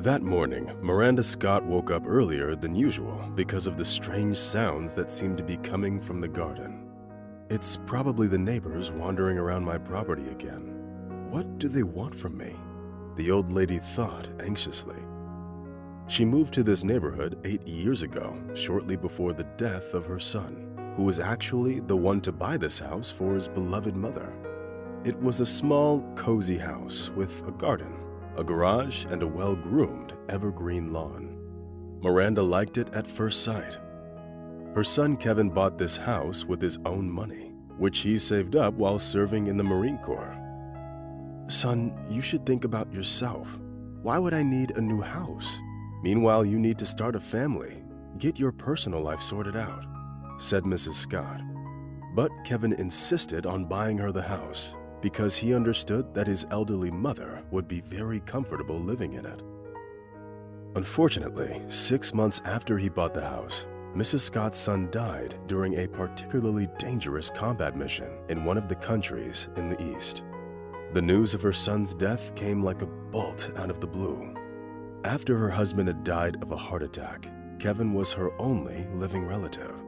That morning, Miranda Scott woke up earlier than usual because of the strange sounds that seemed to be coming from the garden. It's probably the neighbors wandering around my property again. What do they want from me? The old lady thought anxiously. She moved to this neighborhood 8 years ago, shortly before the death of her son, who was actually the one to buy this house for his beloved mother. It was a small, cozy house with a garden, a garage, and a well-groomed evergreen lawn. Miranda liked it at first sight. Her son Kevin bought this house with his own money, which he saved up while serving in the Marine Corps. "Son, you should think about yourself. Why would I need a new house? Meanwhile, you need to start a family. Get your personal life sorted out," said Mrs. Scott. But Kevin insisted on buying her the house because he understood that his elderly mother would be very comfortable living in it. Unfortunately, 6 months after he bought the house, Mrs. Scott's son died during a particularly dangerous combat mission in one of the countries in the East. The news of her son's death came like a bolt out of the blue. After her husband had died of a heart attack, Kevin was her only living relative.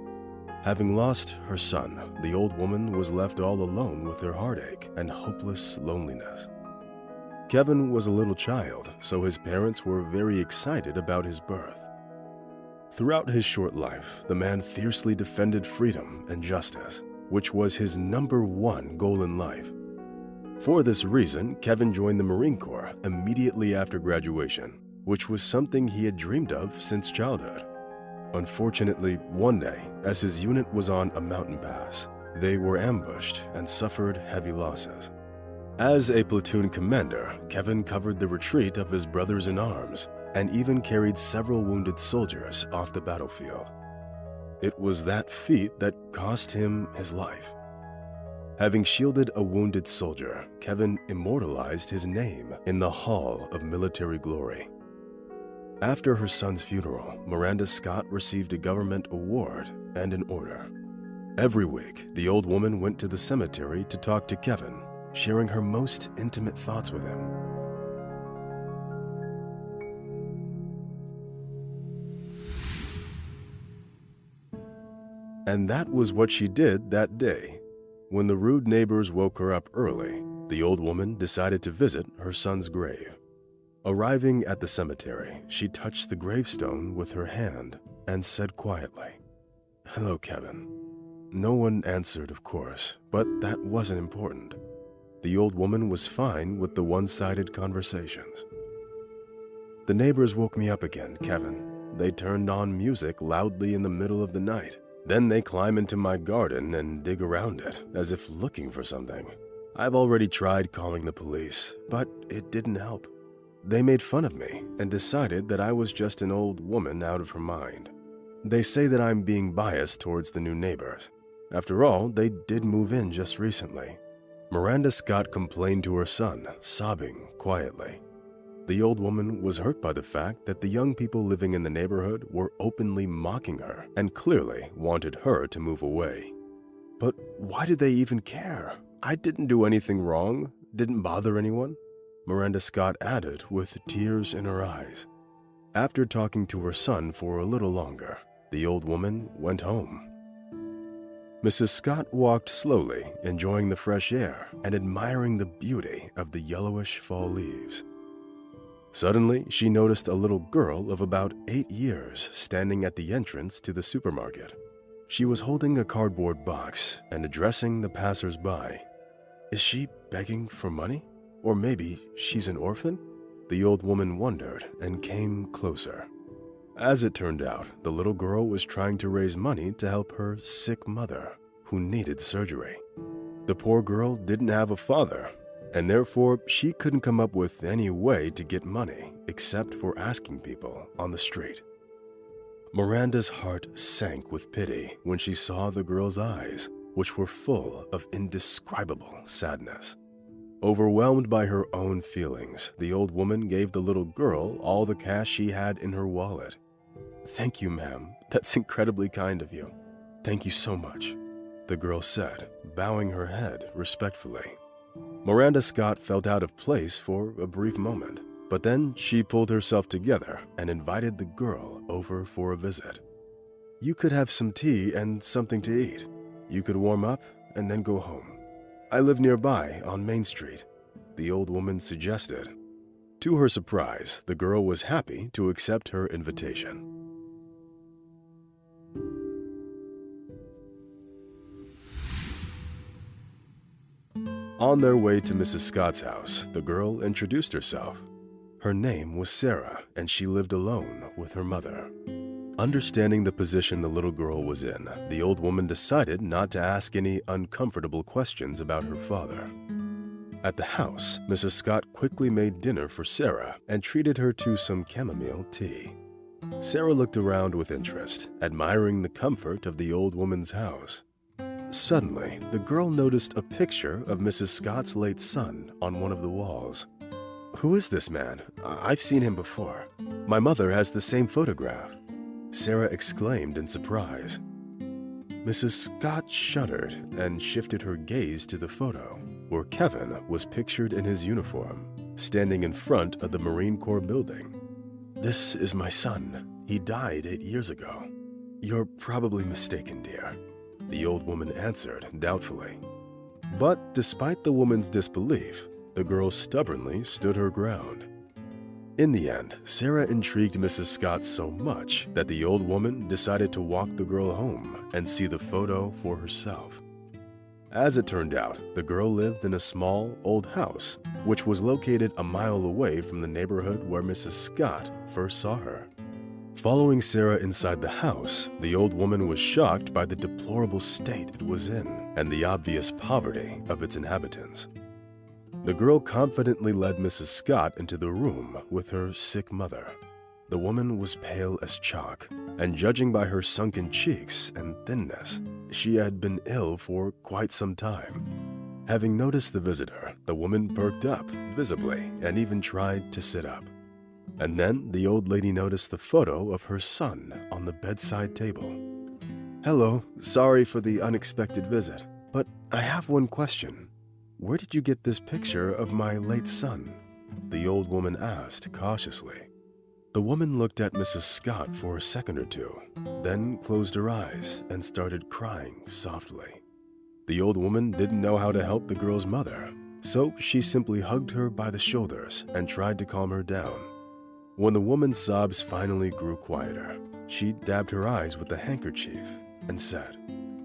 Having lost her son, the old woman was left all alone with her heartache and hopeless loneliness. Kevin was a little child, so his parents were very excited about his birth. Throughout his short life, the man fiercely defended freedom and justice, which was his #1 goal in life. For this reason, Kevin joined the Marine Corps immediately after graduation, which was something he had dreamed of since childhood. Unfortunately, one day, as his unit was on a mountain pass, they were ambushed and suffered heavy losses. As a platoon commander, Kevin covered the retreat of his brothers in arms and even carried several wounded soldiers off the battlefield. It was that feat that cost him his life. Having shielded a wounded soldier, Kevin immortalized his name in the Hall of Military Glory. After her son's funeral, Miranda Scott received a government award and an order. Every week, the old woman went to the cemetery to talk to Kevin, sharing her most intimate thoughts with him. And that was what she did that day. When the rude neighbors woke her up early, the old woman decided to visit her son's grave. Arriving at the cemetery, she touched the gravestone with her hand and said quietly, "Hello, Kevin." No one answered, of course, but that wasn't important. The old woman was fine with the one-sided conversations. "The neighbors woke me up again, Kevin. They turned on music loudly in the middle of the night. Then they climb into my garden and dig around it, as if looking for something. I've already tried calling the police, but it didn't help. They made fun of me and decided that I was just an old woman out of her mind. They say that I'm being biased towards the new neighbors. After all, they did move in just recently." Miranda Scott complained to her son, sobbing quietly. The old woman was hurt by the fact that the young people living in the neighborhood were openly mocking her and clearly wanted her to move away. "But why do they even care? I didn't do anything wrong, didn't bother anyone," Miranda Scott added with tears in her eyes. After talking to her son for a little longer, the old woman went home. Mrs. Scott walked slowly, enjoying the fresh air and admiring the beauty of the yellowish fall leaves. Suddenly, she noticed a little girl of about 8 years standing at the entrance to the supermarket. She was holding a cardboard box and addressing the passers-by. Is she begging for money? Or maybe she's an orphan? The old woman wondered and came closer. As it turned out, the little girl was trying to raise money to help her sick mother, who needed surgery. The poor girl didn't have a father, and therefore she couldn't come up with any way to get money except for asking people on the street. Miranda's heart sank with pity when she saw the girl's eyes, which were full of indescribable sadness. Overwhelmed by her own feelings, the old woman gave the little girl all the cash she had in her wallet. "Thank you, ma'am. That's incredibly kind of you. Thank you so much," the girl said, bowing her head respectfully. Miranda Scott felt out of place for a brief moment, But then she pulled herself together and invited the girl over for a visit. "You could have some tea and something to eat. You could warm up and then go home. I live nearby on Main Street," the old woman suggested. To her surprise, the girl was happy to accept her invitation. On their way to Mrs. Scott's house, the girl introduced herself. Her name was Sarah, and she lived alone with her mother. Understanding the position the little girl was in, the old woman decided not to ask any uncomfortable questions about her father. At the house, Mrs. Scott quickly made dinner for Sarah and treated her to some chamomile tea. Sarah looked around with interest, admiring the comfort of the old woman's house. Suddenly, the girl noticed a picture of Mrs. Scott's late son on one of the walls. "Who is this man? I've seen him before. My mother has the same photograph," Sarah exclaimed in surprise. Mrs. Scott shuddered and shifted her gaze to the photo, where Kevin was pictured in his uniform, standing in front of the Marine Corps building. "This is my son. He died 8 years ago." "You're probably mistaken, dear," the old woman answered doubtfully. But despite the woman's disbelief, the girl stubbornly stood her ground. In the end, Sarah intrigued Mrs. Scott so much that the old woman decided to walk the girl home and see the photo for herself. As it turned out, the girl lived in a small, old house, which was located a mile away from the neighborhood where Mrs. Scott first saw her. Following Sarah inside the house, the old woman was shocked by the deplorable state it was in and the obvious poverty of its inhabitants. The girl confidently led Mrs. Scott into the room with her sick mother. The woman was pale as chalk, and judging by her sunken cheeks and thinness, she had been ill for quite some time. Having noticed the visitor, the woman perked up visibly and even tried to sit up. And then the old lady noticed the photo of her son on the bedside table. "Hello, sorry for the unexpected visit, but I have one question. Where did you get this picture of my late son?" the old woman asked cautiously. The woman looked at Mrs. Scott for a second or two, then closed her eyes and started crying softly. The old woman didn't know how to help the girl's mother, so she simply hugged her by the shoulders and tried to calm her down. When the woman's sobs finally grew quieter, she dabbed her eyes with a handkerchief and said,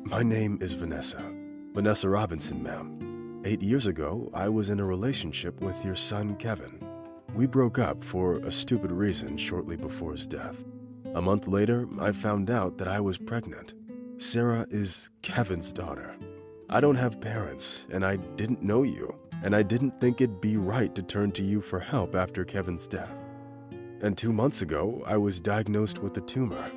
"My name is Vanessa Robinson, ma'am. 8 years ago, I was in a relationship with your son, Kevin. We broke up for a stupid reason shortly before his death. A month later, I found out that I was pregnant. Sarah is Kevin's daughter. I don't have parents, and I didn't know you, and I didn't think it'd be right to turn to you for help after Kevin's death. And 2 months ago, I was diagnosed with a tumor.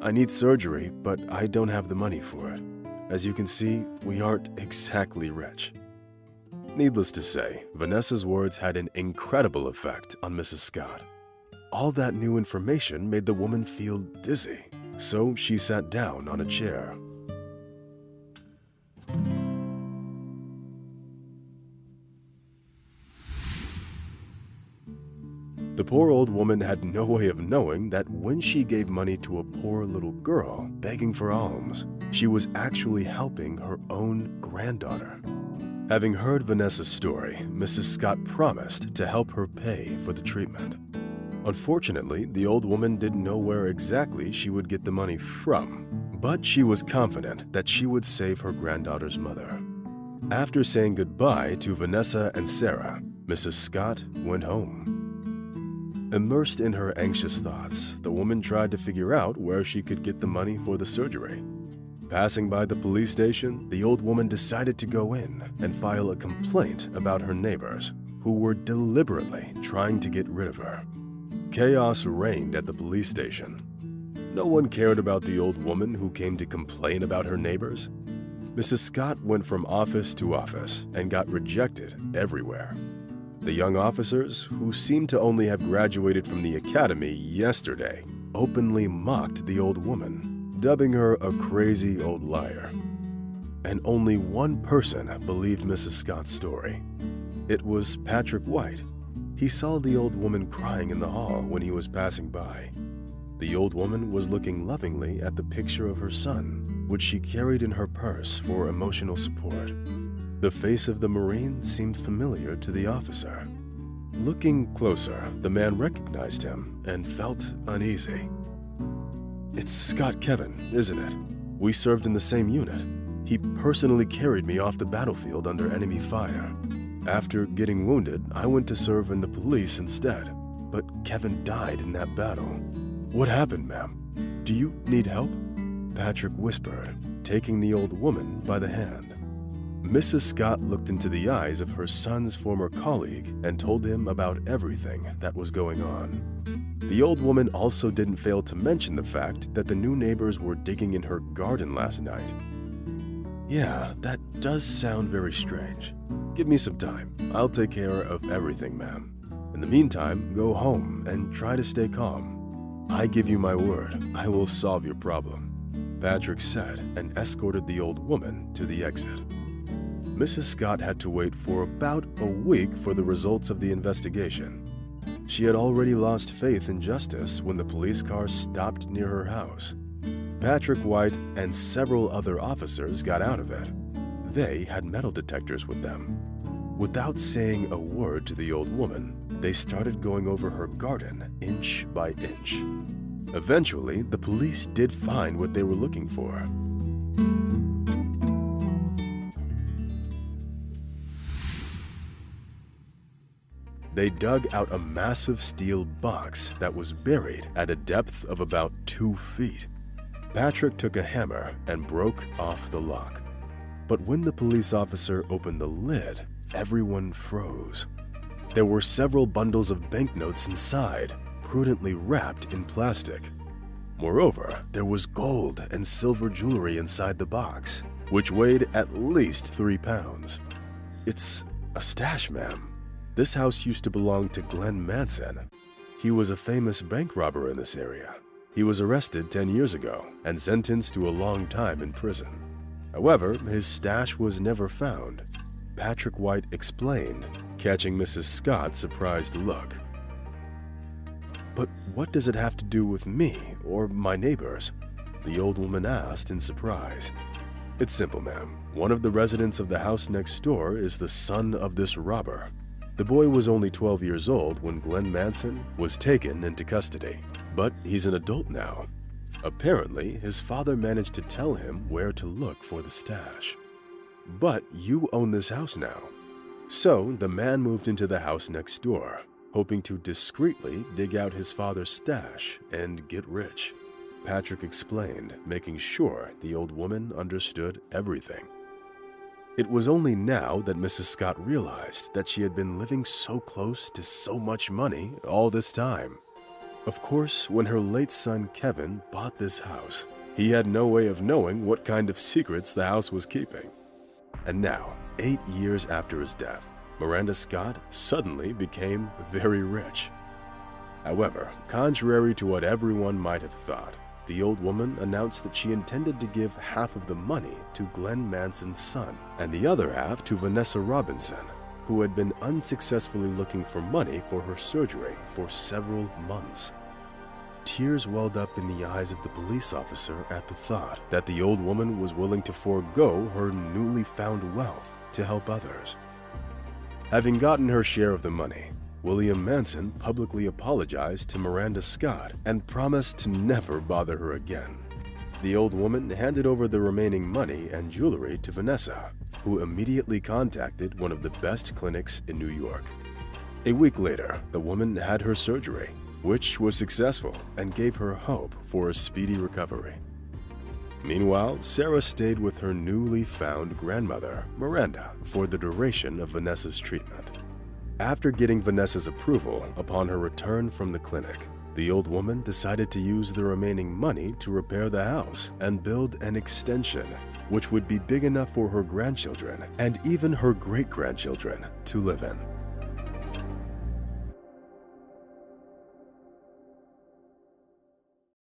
I need surgery, but I don't have the money for it. As you can see, we aren't exactly rich." Needless to say, Vanessa's words had an incredible effect on Mrs. Scott. All that new information made the woman feel dizzy, so she sat down on a chair. The poor old woman had no way of knowing that when she gave money to a poor little girl begging for alms, she was actually helping her own granddaughter. Having heard Vanessa's story, Mrs. Scott promised to help her pay for the treatment. Unfortunately, the old woman didn't know where exactly she would get the money from, but she was confident that she would save her granddaughter's mother. After saying goodbye to Vanessa and Sarah, Mrs. Scott went home. Immersed in her anxious thoughts, the woman tried to figure out where she could get the money for the surgery. Passing by the police station, the old woman decided to go in and file a complaint about her neighbors, who were deliberately trying to get rid of her. Chaos reigned at the police station. No one cared about the old woman who came to complain about her neighbors. Mrs. Scott went from office to office and got rejected everywhere. The young officers, who seemed to only have graduated from the academy yesterday, openly mocked the old woman, dubbing her a crazy old liar. And only one person believed Mrs. Scott's story. It was Patrick White. He saw the old woman crying in the hall when he was passing by. The old woman was looking lovingly at the picture of her son, which she carried in her purse for emotional support. The face of the Marine seemed familiar to the officer. Looking closer, the man recognized him and felt uneasy. "It's Scott Kevin, isn't it? We served in the same unit. He personally carried me off the battlefield under enemy fire. After getting wounded, I went to serve in the police instead, but Kevin died in that battle. What happened, ma'am? Do you need help?" Patrick whispered, taking the old woman by the hand. Mrs. Scott looked into the eyes of her son's former colleague and told him about everything that was going on. The old woman also didn't fail to mention the fact that the new neighbors were digging in her garden last night. "Yeah, that does sound very strange. Give me some time. I'll take care of everything, ma'am. In the meantime, go home and try to stay calm. I give you my word, I will solve your problem," Patrick said and escorted the old woman to the exit. Mrs. Scott had to wait for about a week for the results of the investigation. She had already lost faith in justice when the police car stopped near her house. Patrick White and several other officers got out of it. They had metal detectors with them. Without saying a word to the old woman, they started going over her garden inch by inch. Eventually, the police did find what they were looking for. They dug out a massive steel box that was buried at a depth of about 2 feet. Patrick took a hammer and broke off the lock. But when the police officer opened the lid, everyone froze. There were several bundles of banknotes inside, prudently wrapped in plastic. Moreover, there was gold and silver jewelry inside the box, which weighed at least 3 pounds. "It's a stash, ma'am. This house used to belong to Glenn Manson. He was a famous bank robber in this area. He was arrested 10 years ago and sentenced to a long time in prison. However, his stash was never found," Patrick White explained, catching Mrs. Scott's surprised look. "But what does it have to do with me or my neighbors?" the old woman asked in surprise. "It's simple, ma'am. One of the residents of the house next door is the son of this robber. The boy was only 12 years old when Glenn Manson was taken into custody, but he's an adult now. Apparently, his father managed to tell him where to look for the stash. But you own this house now." So the man moved into the house next door, hoping to discreetly dig out his father's stash and get rich, Patrick explained, making sure the old woman understood everything. It was only now that Mrs. Scott realized that she had been living so close to so much money all this time. Of course, when her late son Kevin bought this house, he had no way of knowing what kind of secrets the house was keeping. And now, 8 years after his death, Miranda Scott suddenly became very rich. However, contrary to what everyone might have thought, the old woman announced that she intended to give half of the money to Glenn Manson's son and the other half to Vanessa Robinson, who had been unsuccessfully looking for money for her surgery for several months. Tears welled up in the eyes of the police officer at the thought that the old woman was willing to forego her newly found wealth to help others. Having gotten her share of the money, William Manson publicly apologized to Miranda Scott and promised to never bother her again. The old woman handed over the remaining money and jewelry to Vanessa, who immediately contacted one of the best clinics in New York. A week later, the woman had her surgery, which was successful and gave her hope for a speedy recovery. Meanwhile, Sarah stayed with her newly found grandmother, Miranda, for the duration of Vanessa's treatment. After getting Vanessa's approval upon her return from the clinic, the old woman decided to use the remaining money to repair the house and build an extension, which would be big enough for her grandchildren and even her great-grandchildren to live in.